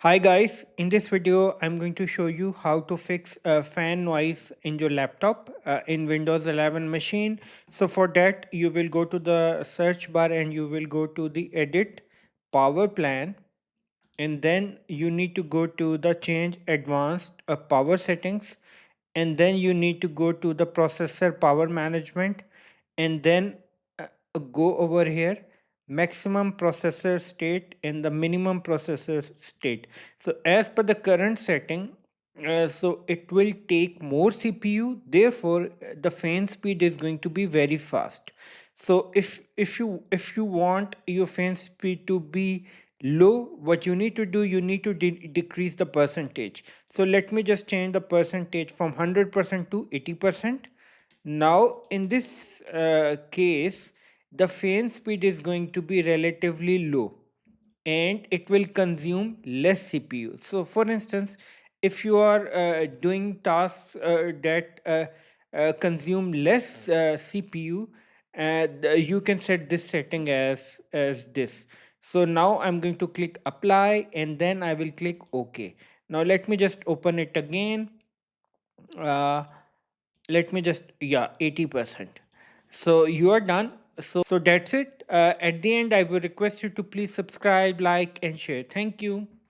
Hi guys, in this video I'm going to show you how to fix fan noise in your laptop in Windows 11 machine. So for that you will go to the search bar and you will go to the edit power plan, and then you need to go to the change advanced power settings, and then you need to go to the processor power management, and then go over here maximum processor state and the minimum processor state. So as per the current setting, so it will take more CPU, therefore the fan speed is going to be very fast. So if you want your fan speed to be low, what you need to do, you need to decrease the percentage. So let me just change the percentage from 100% to 80%. Now in this case, the fan speed is going to be relatively low and it will consume less CPU. So for instance, if you are doing tasks that consume less CPU, you can set this setting as this. So now I'm going to click apply and then I will click OK. Now let me just open it again. Let me just, yeah, 80%. So you are done. So that's it. At the end, I would request you to please subscribe, like, and share. Thank you.